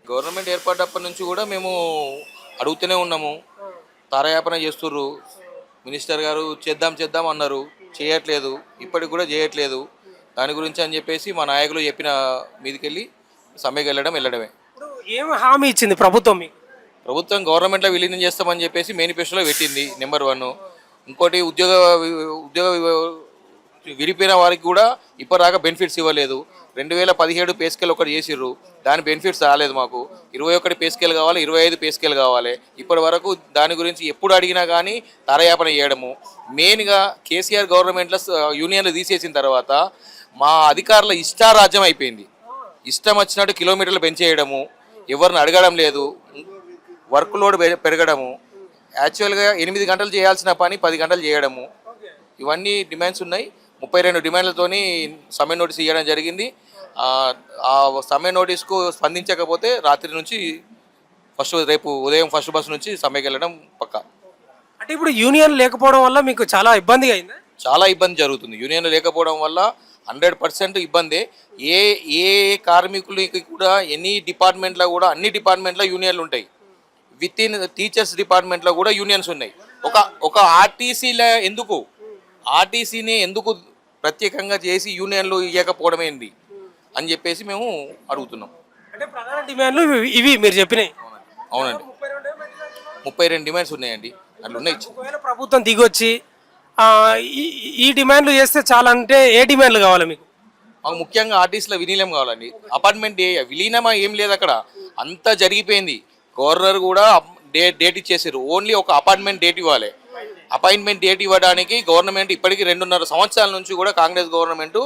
Government ఏర్పడ్డప్పటి నుంచి కూడా మేము అడుగుతూనే ఉన్నాము. తారయాపన చేస్తుర్రు. మినిస్టర్ గారు చేద్దాం చేద్దాం అన్నారు, చేయట్లేదు. ఇప్పటికి కూడా చేయట్లేదు. దాని గురించి అని చెప్పేసి మా నాయకులు చెప్పిన మీదకెళ్ళి సమ్మెకి వెళ్ళడమే. ఇప్పుడు ఏం హామీ ఇచ్చింది ప్రభుత్వం మీకు? ప్రభుత్వం గవర్నమెంట్లో విలీనం చేస్తామని చెప్పేసి మేనిఫెస్టోలో పెట్టింది నెంబర్ 1. ఇంకోటి ఉద్యోగ విడిపోయిన వారికి కూడా ఇప్పటిదాకా బెనిఫిట్స్ ఇవ్వలేదు. 2017 పే స్కేల్ ఒకటి చేసిర్రు, దాని బెనిఫిట్స్ రాలేదు మాకు. 21 పే స్కేల్ కావాలి, 25 పే స్కేల్ కావాలి. ఇప్పటి వరకు దాని గురించి ఎప్పుడు అడిగినా కానీ తారయాపన చేయడము. మెయిన్గా కేసీఆర్ గవర్నమెంట్లో యూనియన్లు తీసేసిన తర్వాత మా అధికారుల ఇష్టారాజ్యం అయిపోయింది. ఇష్టం వచ్చినట్టు కిలోమీటర్లు పెంచేయడము, ఎవరిని అడగడం లేదు, వర్క్ లోడ్ పెరగడము, యాక్చువల్గా 8 గంటలు చేయాల్సిన పని 10 గంటలు చేయడము. ఇవన్నీ డిమాండ్స్ ఉన్నాయి. 32 డిమాండ్లతోని సమ్మె నోటీస్ ఇవ్వడం జరిగింది. ఆ సమ్మె నోటీస్కు స్పందించకపోతే రాత్రి నుంచి రేపు ఉదయం ఫస్ట్ బస్ నుంచి సమ్మెకి వెళ్ళడం పక్కా. అంటే ఇప్పుడు యూనియన్ లేకపోవడం వల్ల మీకు చాలా ఇబ్బందిగా అయిందా? చాలా ఇబ్బంది జరుగుతుంది. యూనియన్ లేకపోవడం వల్ల 100% ఇబ్బందే. ఏ కార్మికులకి కూడా ఎనీ డిపార్ట్మెంట్లో కూడా అన్ని డిపార్ట్మెంట్లో యూనియన్లు ఉంటాయి. విత్ ఇన్ టీచర్స్ డిపార్ట్మెంట్లో కూడా యూనియన్స్ ఉన్నాయి. ఒక ఆర్టీసీని ఎందుకు ప్రత్యేకంగా చేసి యూనియన్లు ఇవ్వకపోవడం ఏంది అని చెప్పేసి మేము అడుగుతున్నాం. అంటే ప్రధాన డిమాండ్లు ఇవి మీరు చెప్పినాయి. అవునండి, 32 డిమాండ్స్ ఉన్నాయండి. అట్లా ఉన్నాయి. ఒకవేళ ప్రభుత్వం దిగొచ్చి ఈ డిమాండ్లు చేస్తే చాలా అంటే ఏ డిమాండ్లు కావాలి మీకు? మాకు ముఖ్యంగా ఆర్టీసీలో విలీనం కావాలండి. అపార్ట్మెంట్ విలీనమా ఏం లేదు, అక్కడ అంతా జరిగిపోయింది. గవర్నర్ కూడా డేట్ ఇచ్చేసారు. ఓన్లీ ఒక అపార్ట్మెంట్ డేట్ ఇవ్వాలి. అపాయింట్మెంట్ డేట్ ఇవ్వడానికి గవర్నమెంట్ ఇప్పటికీ 2.5 సంవత్సరాల నుంచి కూడా కాంగ్రెస్ గవర్నమెంట్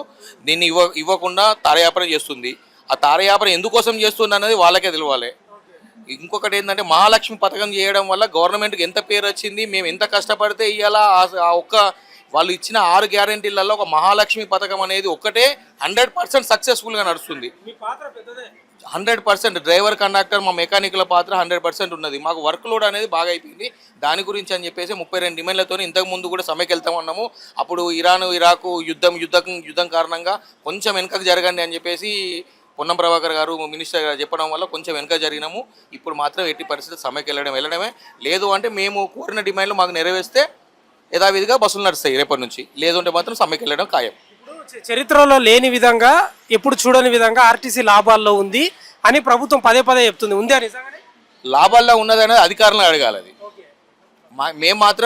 దీన్ని ఇవ్వకుండా తారయాపన చేస్తుంది. ఆ తారయాపన ఎందుకోసం చేస్తుంది అనేది వాళ్ళకే తెలియాలి. ఇంకొకటి ఏంటంటే మహాలక్ష్మి పథకం చేయడం వల్ల గవర్నమెంట్కి ఎంత పేరు వచ్చింది, మేము ఎంత కష్టపడితే ఇవాళ వాళ్ళు ఇచ్చిన 6 గ్యారెంటీలలో ఒక మహాలక్ష్మి పథకం అనేది ఒక్కటే 100% సక్సెస్ఫుల్గా నడుస్తుంది. 100% డ్రైవర్, కండక్టర్, మా మెకానిక్ల పాత్ర 100% ఉన్నది. మాకు వర్క్ లోడ్ అనేది బాగా అయిపోయింది. దాని గురించి అని చెప్పేసి 32 డిమాండ్లతో ఇంతకుముందు కూడా సమ్మెకి వెళ్తామన్నాము. అప్పుడు ఇరాకు యుద్ధం కారణంగా కొంచెం వెనకకు జరగండి అని చెప్పేసి పొన్నం ప్రభాకర్ గారు మినిస్టర్ గారు చెప్పడం వల్ల కొంచెం వెనక జరిగినాము. ఇప్పుడు మాత్రం ఎట్టి పరిస్థితి సమ్మెకి వెళ్ళడమే. లేదు అంటే మేము కోరిన డిమాండ్లు మాకు నెరవేరిస్తే యథావిధిగా బస్సులు నడుస్తాయి రేపటి నుంచి. లేదు అంటే మాత్రం సమ్మెకి వెళ్ళడం ఖాయం. చరిత్రలో లేని విధంగా, ఎప్పుడు చూడని విధంగా ఆర్టీసీ లాభాల్లో ఉంది అని ప్రభుత్వం పదే చెప్తుంది. ఉందా నిజంగానే? లాభాల్లో ఉన్నది అనేది అధికారులను అడగాలి. అది మేము మాత్రం